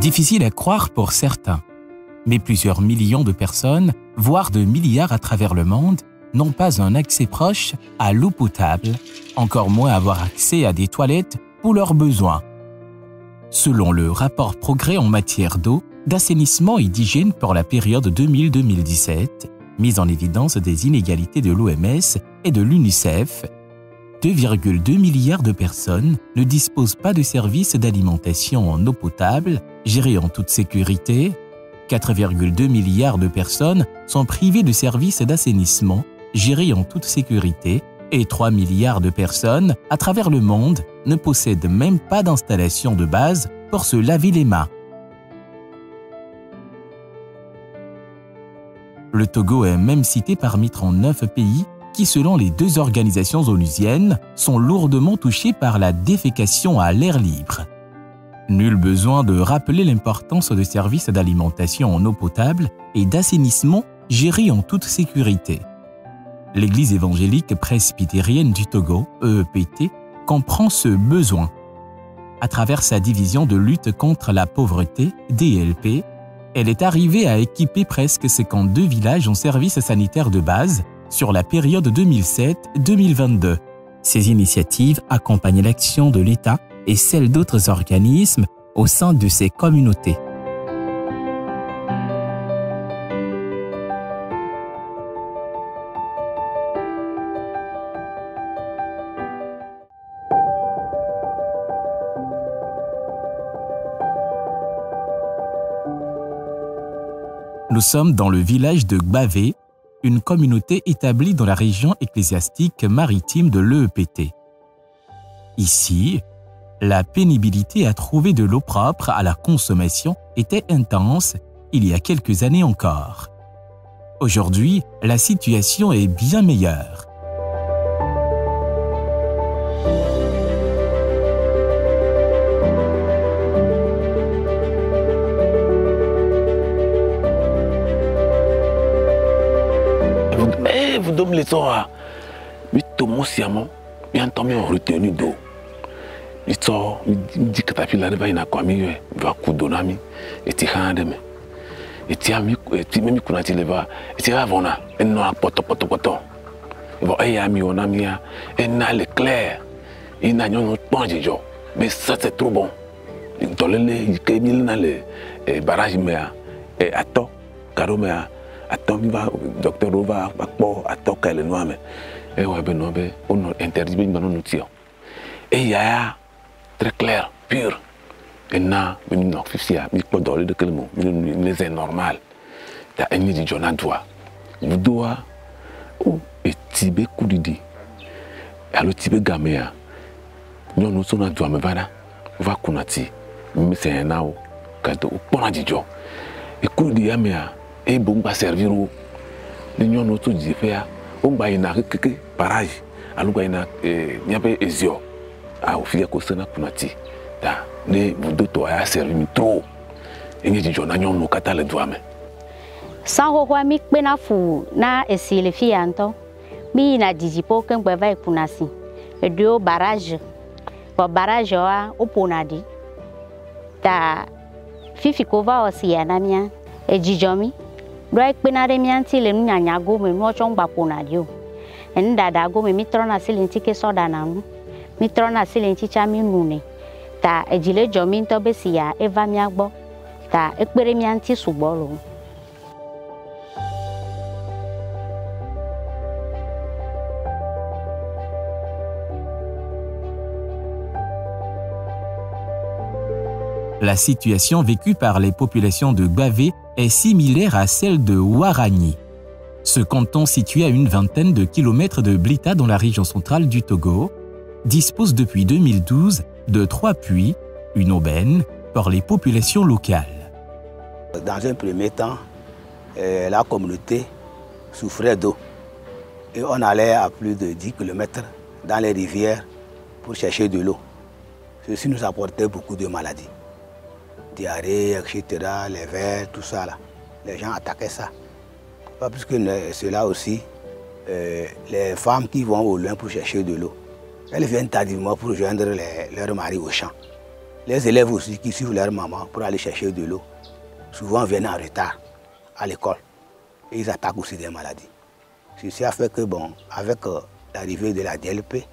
Difficile à croire pour certains, mais plusieurs millions de personnes, voire de milliards à travers le monde, n'ont pas un accès proche à l'eau potable, encore moins avoir accès à des toilettes pour leurs besoins. Selon le rapport Progrès en matière d'eau, d'assainissement et d'hygiène pour la période 2000-2017, mise en évidence des inégalités de l'OMS et de l'UNICEF, 2,2 milliards de personnes ne disposent pas de services d'alimentation en eau potable, gérés en toute sécurité, 4,2 milliards de personnes sont privées de services d'assainissement, gérés en toute sécurité, et 3 milliards de personnes, à travers le monde, ne possèdent même pas d'installation de base pour se laver les mains. Le Togo est même cité parmi 39 pays qui, selon les deux organisations onusiennes, sont lourdement touchés par la défécation à l'air libre. Nul besoin de rappeler l'importance de services d'alimentation en eau potable et d'assainissement gérés en toute sécurité. L'Église évangélique presbytérienne du Togo, EEPT, comprend ce besoin. À travers sa division de lutte contre la pauvreté, DLP, elle est arrivée à équiper presque 52 villages en services sanitaires de base sur la période 2007-2022. Ces initiatives accompagnent l'action de l'État et celle d'autres organismes au sein de ces communautés. Nous sommes dans le village de Gbavé, une communauté établie dans la région ecclésiastique maritime de l'EEPT. Ici, la pénibilité à trouver de l'eau propre à la consommation était intense il y a quelques années encore. Aujourd'hui, la situation est bien meilleure. Vous donnez les oreilles, mais tout le monde s'y a bien tombé en retenue d'eau. Il sort, il dit que ta fille arrive à une aquamie, il va coudonner, et tu as un demi. Et tu as mis, tu m'as mis qu'on a dit les va, et tu as vona, et non à poto. Il va y aller, on a mis, et n'a l'éclair, il n'a rien pas de jour. Mais ça c'est trop bon. Dans les barrages, mais à toi, caro, mais attends, docteur Rova, attends, qu'elle est noire, mais on interdit de nous tirer. Et il y a très clair, pur. Et là, on a fait ça, on a fait ça, on est normal. Tu as un nid de journal, toi. Vous dois, et Tibé Koudidi. Alors, Tibé Gaméa, nous sommes à toi, mais voilà, on va connaître. Mais c'est un an, quand on a dit jo. Et Koudidi, et bon, va servir où l'union nous tout dit faire, on va y aller parage, alors qu'il y a pas ezio, à au fil de la kunati, da, ne vous deux toi à servir trop, et ni du journal nous catale doigt mais. Sans roi mi pena fou na esi le fianto, mi na dijipo ken beva kunasi, et deux barrage, pour barrage au ponadi, da, fifi kova aussi anamia, et jijomi. Doit penare mianti le nyanya go me no chongba ponadio ndada go me mitrona silinti ke soda nanu mitrona silinti chami nune ta ejile jomi to besia eva miagbo ta ekpere mianti sugbolo. La situation vécue par les populations de Gbavé est similaire à celle de Ouaragni. Ce canton, situé à une vingtaine de kilomètres de Blita dans la région centrale du Togo, dispose depuis 2012 de 3 puits, une aubaine, pour les populations locales. Dans un premier temps, la communauté souffrait d'eau et on allait à plus de 10 km dans les rivières pour chercher de l'eau. Ceci nous apportait beaucoup de maladies. Diarrhée, etc., les vers, tout ça là. Les gens attaquaient ça. Pas plus que cela aussi, les femmes qui vont au loin pour chercher de l'eau, elles viennent tardivement pour joindre leurs maris au champ. Les élèves aussi qui suivent leur maman pour aller chercher de l'eau, souvent viennent en retard à l'école et ils attaquent aussi des maladies. Ceci a fait que, bon, avec l'arrivée de la DLP,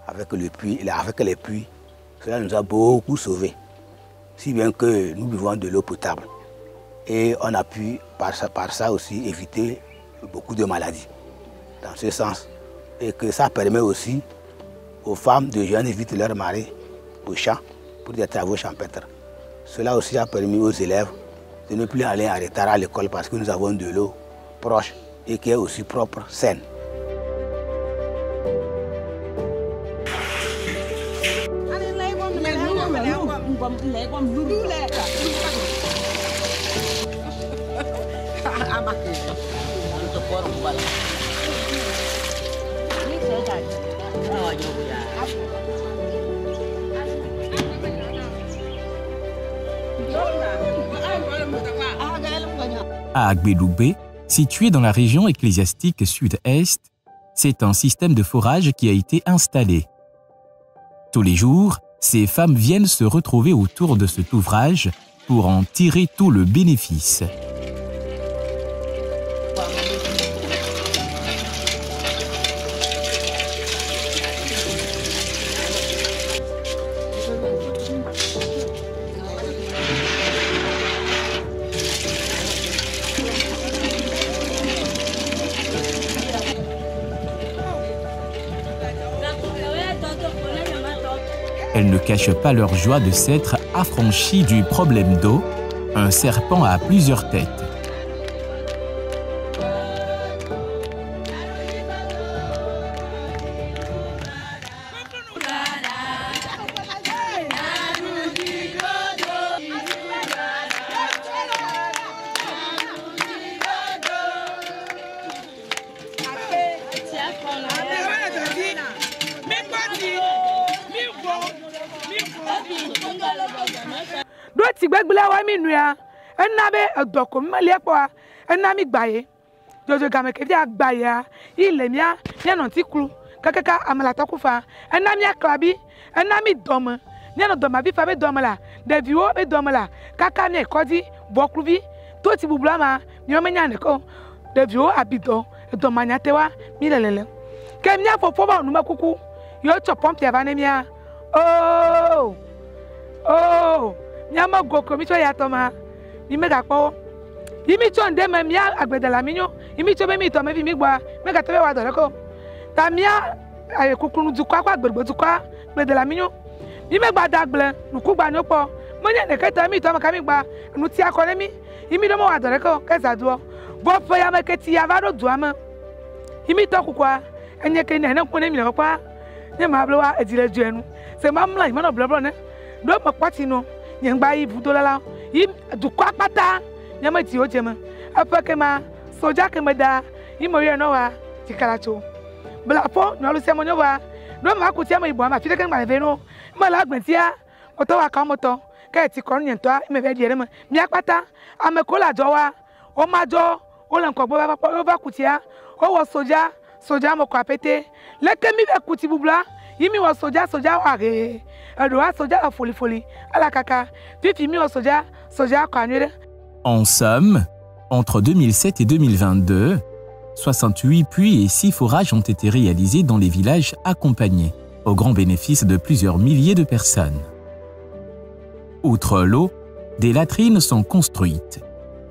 avec les puits, cela nous a beaucoup sauvés. Si bien que nous buvons de l'eau potable. Et on a pu, par ça aussi, éviter beaucoup de maladies. Dans ce sens. Et que ça permet aussi aux femmes de jeunes d'éviter leur mari au champ pour des travaux champêtres. Cela aussi a permis aux élèves de ne plus aller en retard à l'école parce que nous avons de l'eau proche et qui est aussi propre, saine. À Agbeloubé, situé dans la région ecclésiastique sud-est, c'est un système de forage qui a été installé. Tous les jours, ces femmes viennent se retrouver autour de cet ouvrage pour en tirer tout le bénéfice. Elles ne cachent pas leur joie de s'être affranchies du problème d'eau, un serpent à plusieurs têtes. Doti gbegbele wa mi nua ena be edoko mele po ena mi gbaye jojo game ke dia gbaye ile mia nya no ti kru kakaka amala takufa ena mi aklabi ena mi dom nya no dom abi fa be dom la deviwo be dom la kaka mi ekodi bokrubi to ti bubula ma mi o menya ne ko deviwo abido dom anya tewa mi lelele ke mi afofo ba onu makuku yo cho pompe ava ne mia oh nyama goko mi cho ya to ma mi mega po yimi cho nde me mia agbedala minyo yimi cho be mi to me fi mi gba mega to be wa dore ko ta mia aye kukunu du kwa agbegbo du kwa agbedala minyo mi megba dagble nuku gba ni opo mo nya ne keta mi to ma ka mi gba nu ti akore mi yimi do mo wa dore ko kesa duo bo fo ya me keti ya va do du ama yimi to kukwa enye ke ne ko ne mi le pa ne ma blo wa ejire ju enu se ma mla imo no blo ne do mo pati no nyangba yi budolala yi du kwa pata nyama ti o jema afake ma soja ke meda yi mo ye no wa tikalacho bla po no lu se mo nyowa do ma ku ti ma ibo ma fi de ke ma ve no ma la gbentia o to wa ka moto ke ti ko nyen to me be dire ma mi apata amekola jo wa o ma jo o le nko bo ba ku ti a o wo soja mo ko apete le ke mi be ku ti bubla yi mi wo soja wa re En somme, entre 2007 et 2022, 68 puits et 6 forages ont été réalisés dans les villages accompagnés, au grand bénéfice de plusieurs milliers de personnes. Outre l'eau, des latrines sont construites.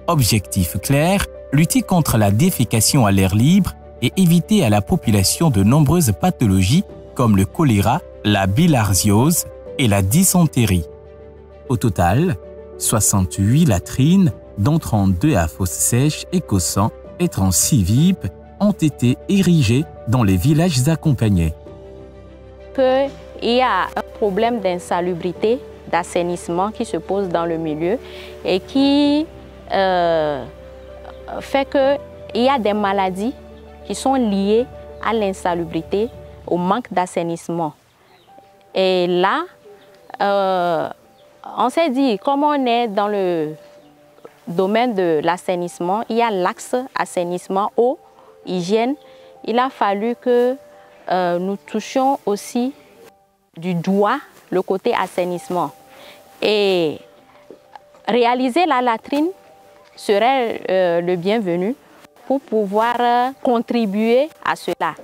Objectif clair, lutter contre la défécation à l'air libre et éviter à la population de nombreuses pathologies comme le choléra, la bilharziose et la dysenterie. Au total, 68 latrines, dont 32 à fosse sèche et Cossan et 36 VIP, ont été érigées dans les villages accompagnés. Il y a un problème d'insalubrité, d'assainissement qui se pose dans le milieu et qui fait qu'il y a des maladies qui sont liées à l'insalubrité, au manque d'assainissement. Et là, on s'est dit, comme on est dans le domaine de l'assainissement, il y a l'axe assainissement, eau, hygiène. Il a fallu que nous touchions aussi du doigt le côté assainissement. Et réaliser la latrine serait le bienvenu pour pouvoir contribuer à cela.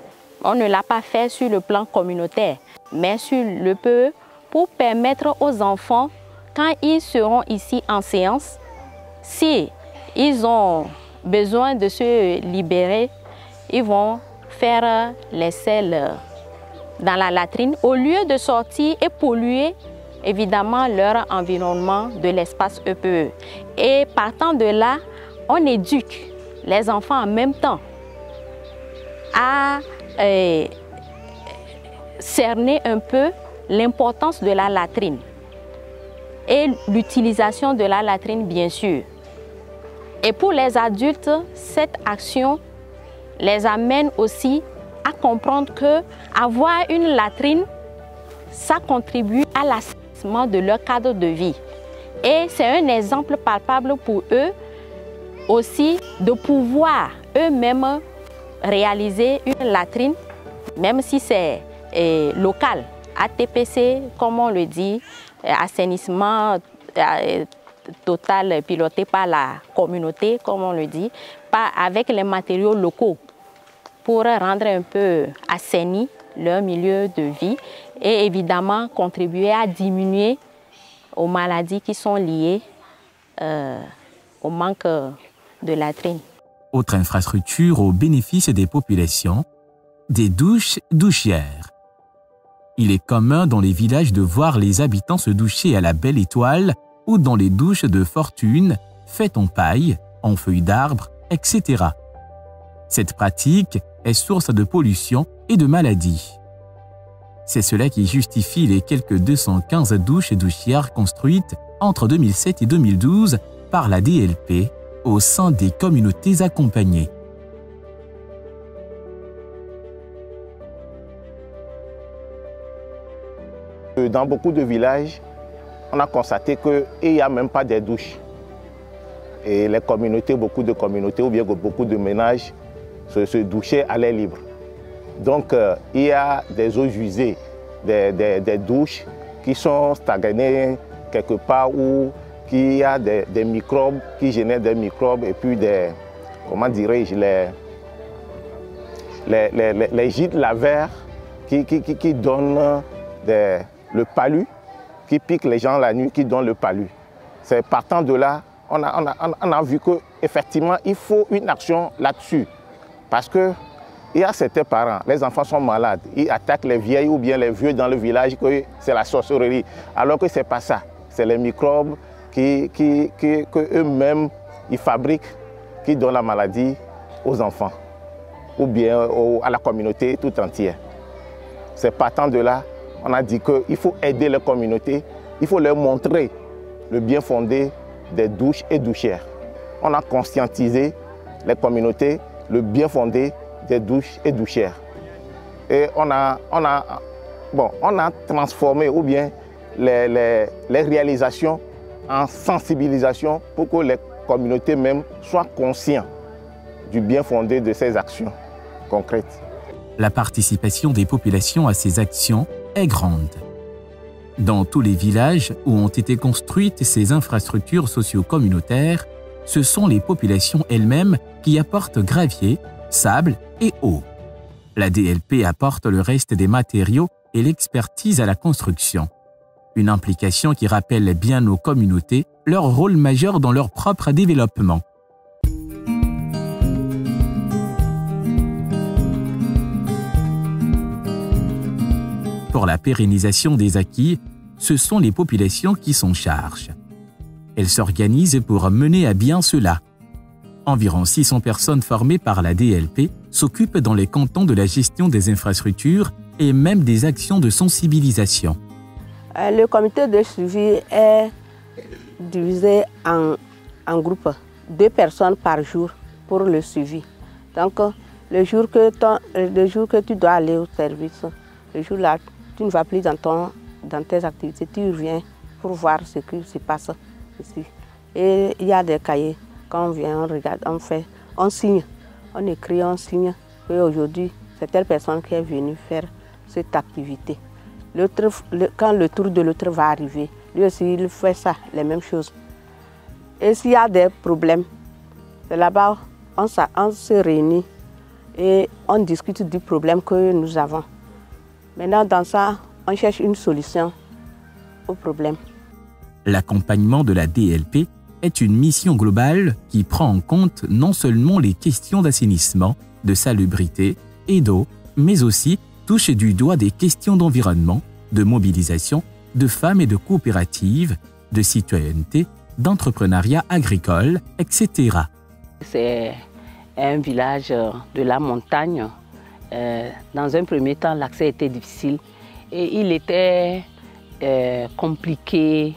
On ne l'a pas fait sur le plan communautaire, mais sur le PE pour permettre aux enfants, quand ils seront ici en séance, si ils ont besoin de se libérer, ils vont faire les selles dans la latrine au lieu de sortir et polluer évidemment leur environnement de l'espace EPE. Et partant de là, on éduque les enfants en même temps à cerner un peu l'importance de la latrine et l'utilisation de la latrine bien sûr. Et pour les adultes, cette action les amène aussi à comprendre que avoir une latrine, ça contribue à l'assainissement de leur cadre de vie. Et c'est un exemple palpable pour eux aussi de pouvoir eux-mêmes réaliser une latrine, même si c'est local, ATPC, comme on le dit, assainissement total piloté par la communauté, comme on le dit, avec les matériaux locaux pour rendre un peu assaini leur milieu de vie et évidemment contribuer à diminuer aux maladies qui sont liées au manque de latrine. Autre infrastructure au bénéfice des populations, des douches douchières. Il est commun dans les villages de voir les habitants se doucher à la Belle Étoile ou dans les douches de fortune faites en paille, en feuilles d'arbre, etc. Cette pratique est source de pollution et de maladies. C'est cela qui justifie les quelques 215 douches douchières construites entre 2007 et 2012 par la DLP au sein des communautés accompagnées. Dans beaucoup de villages, on a constaté qu'il n'y a même pas de douches. Et les communautés, beaucoup de communautés ou bien beaucoup de ménages se douchaient à l'air libre. Donc il y a des eaux usées, des douches qui sont stagnées quelque part où il y a des microbes qui génèrent des microbes et puis comment dirais-je, les gîtes lavaires qui donnent le palu, qui piquent les gens la nuit, qui donnent le palu. C'est partant de là, on a vu qu'effectivement, il faut une action là-dessus. Parce qu'il y a certains parents, les enfants sont malades, ils attaquent les vieilles ou bien les vieux dans le village, que c'est la sorcellerie. Alors que ce n'est pas ça. C'est les microbes qu'eux-mêmes, ils fabriquent, qui donnent la maladie aux enfants ou bien à la communauté tout entière. C'est partant de là, on a dit qu'il faut aider les communautés, il faut leur montrer le bien fondé des douches et douchières. On a conscientisé les communautés, le bien fondé des douches et douchières. Et on a transformé ou bien les réalisations en sensibilisation pour que les communautés même soient conscientes du bien fondé de ces actions concrètes. La participation des populations à ces actions est grande. Dans tous les villages où ont été construites ces infrastructures socio-communautaires, ce sont les populations elles-mêmes qui apportent gravier, sable et eau. La DLP apporte le reste des matériaux et l'expertise à la construction. Une implication qui rappelle bien aux communautés leur rôle majeur dans leur propre développement. Pour la pérennisation des acquis, ce sont les populations qui s'en chargent. Elles s'organisent pour mener à bien cela. Environ 600 personnes formées par la DLP s'occupent dans les cantons de la gestion des infrastructures et même des actions de sensibilisation. Le comité de suivi est divisé en groupes, 2 personnes par jour pour le suivi. Donc, le jour que tu dois aller au service, le jour-là, tu ne vas plus dans tes activités, tu reviens pour voir ce qui se passe ici. Et il y a des cahiers, quand on vient, on regarde, on signe, on écrit, on signe qu'aujourd'hui, c'est telle personne qui est venue faire cette activité. Quand le tour de l'autre va arriver, lui aussi il fait ça, les mêmes choses. Et s'il y a des problèmes, c'est là-bas on se réunit et on discute du problème que nous avons. Maintenant, dans ça, on cherche une solution au problème. L'accompagnement de la DLP est une mission globale qui prend en compte non seulement les questions d'assainissement, de salubrité et d'eau, mais aussi touche du doigt des questions d'environnement, de mobilisation, de femmes et de coopératives, de citoyenneté, d'entrepreneuriat agricole, etc. C'est un village de la montagne. Dans un premier temps, l'accès était difficile et il était compliqué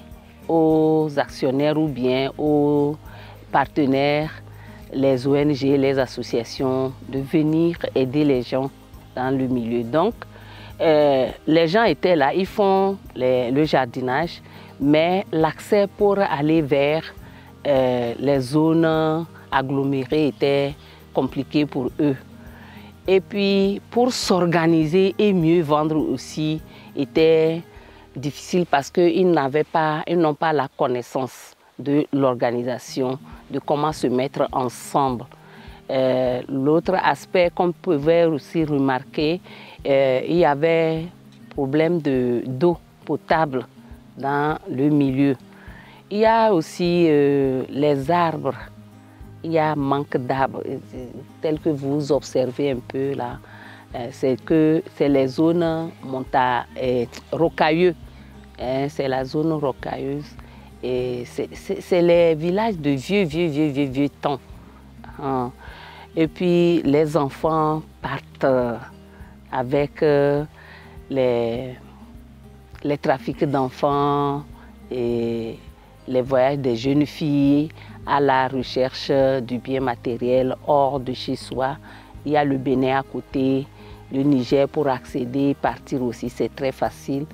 aux actionnaires ou bien aux partenaires, les ONG, les associations, de venir aider les gens dans le milieu. Donc, les gens étaient là, ils font le jardinage, mais l'accès pour aller vers les zones agglomérées était compliqué pour eux. Et puis, pour s'organiser et mieux vendre aussi, était difficile parce qu'ils n'ont pas la connaissance de l'organisation, de comment se mettre ensemble. L'autre aspect qu'on pouvait aussi remarquer, il y avait problème d'eau potable dans le milieu. Il y a aussi les arbres. Il y a manque d'arbres, tel que vous observez un peu là. C'est les zones rocailleuses. C'est la zone rocailleuse. C'est les villages de vieux temps. Et puis les enfants partent avec les trafics d'enfants et les voyages des jeunes filles à la recherche du bien matériel hors de chez soi. Il y a le Bénin à côté, le Niger pour accéder, partir aussi, c'est très facile.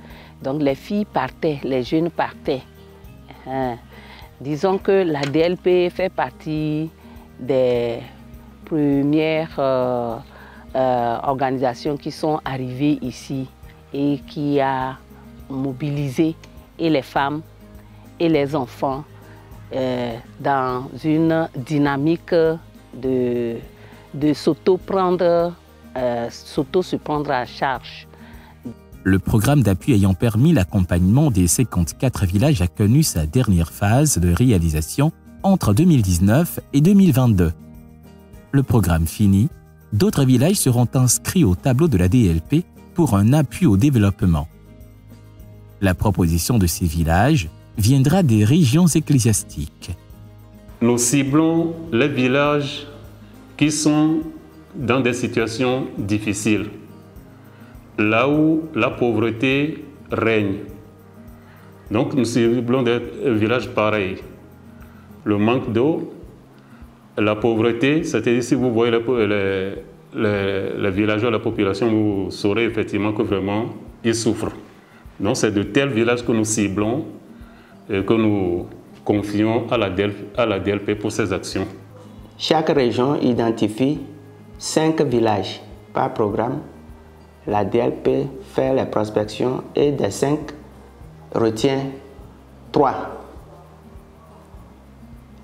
Donc les filles partaient, les jeunes partaient. Disons que la DLP fait partie des premières organisations qui sont arrivées ici et qui a mobilisé et les femmes et les enfants dans une dynamique de se prendre en charge. Le programme d'appui ayant permis l'accompagnement des 54 villages a connu sa dernière phase de réalisation entre 2019 et 2022. Le programme fini, d'autres villages seront inscrits au tableau de la DLP pour un appui au développement. La proposition de ces villages viendra des régions ecclésiastiques. Nous ciblons les villages qui sont dans des situations difficiles, là où la pauvreté règne. Donc nous ciblons des villages pareils. Le manque d'eau, la pauvreté, c'est-à-dire si vous voyez les villageois, la population, vous saurez effectivement que vraiment ils souffrent. Donc c'est de tels villages que nous ciblons et que nous confions à la DLP pour ces actions. Chaque région identifie 5 villages par programme. La DLP fait les prospections et des 5 retient 3.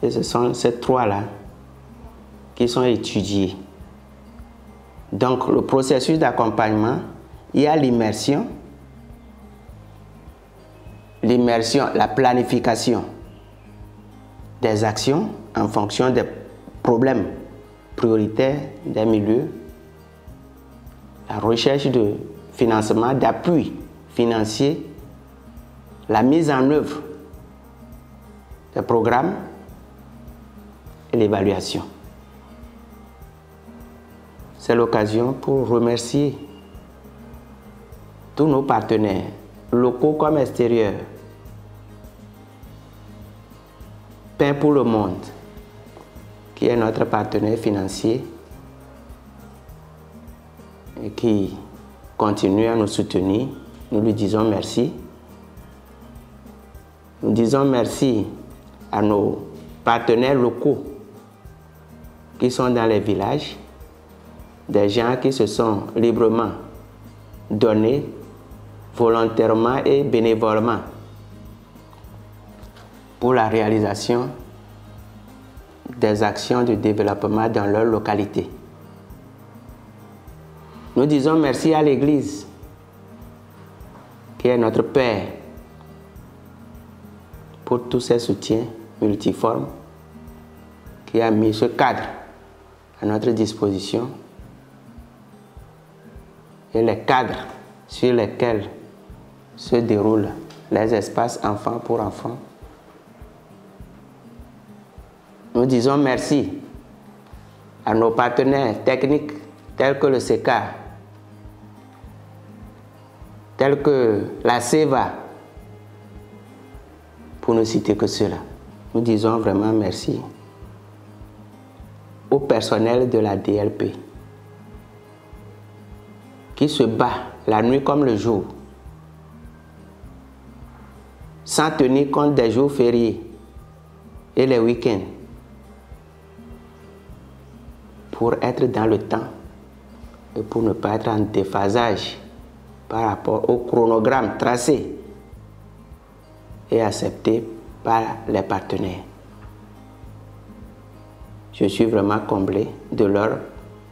Et ce sont ces 3-là qui sont étudiés. Donc le processus d'accompagnement, il y a l'immersion, la planification des actions en fonction des problèmes prioritaires des milieux, la recherche de financement, d'appui financier, la mise en œuvre des programmes et l'évaluation. C'est l'occasion pour remercier tous nos partenaires, locaux comme extérieurs. Pain pour le monde, qui est notre partenaire financier et qui continue à nous soutenir. Nous lui disons merci. Nous disons merci à nos partenaires locaux qui sont dans les villages, des gens qui se sont librement donnés, volontairement et bénévolement, pour la réalisation des actions de développement dans leur localité. Nous disons merci à l'Église, qui est notre Père, pour tous ces soutiens multiformes, qui a mis ce cadre à notre disposition et les cadres sur lesquels se déroulent les espaces enfants pour enfants. Nous disons merci à nos partenaires techniques tels que le SECA, tels que la CEVA, pour ne citer que cela. Nous disons vraiment merci au personnel de la DLP qui se bat la nuit comme le jour, sans tenir compte des jours fériés et les week-ends, pour être dans le temps et pour ne pas être en déphasage par rapport au chronogramme tracé et accepté par les partenaires. Je suis vraiment comblé de leur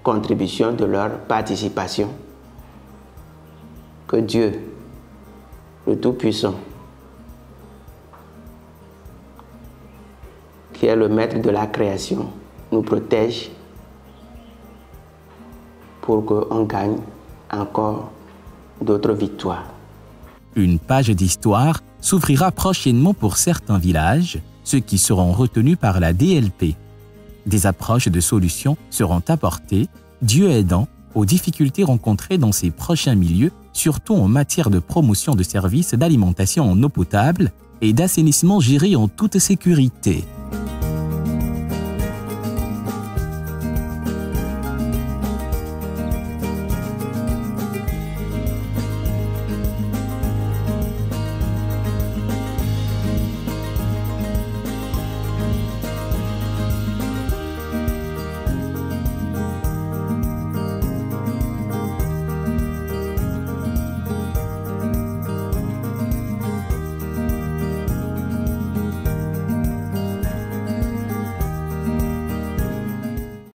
contribution, de leur participation. Que Dieu, le Tout-Puissant, qui est le maître de la création, nous protège pour qu'on gagne encore d'autres victoires. Une page d'histoire s'ouvrira prochainement pour certains villages, ceux qui seront retenus par la DLP. Des approches de solutions seront apportées, Dieu aidant, aux difficultés rencontrées dans ces prochains milieux, surtout en matière de promotion de services d'alimentation en eau potable et d'assainissement gérés en toute sécurité.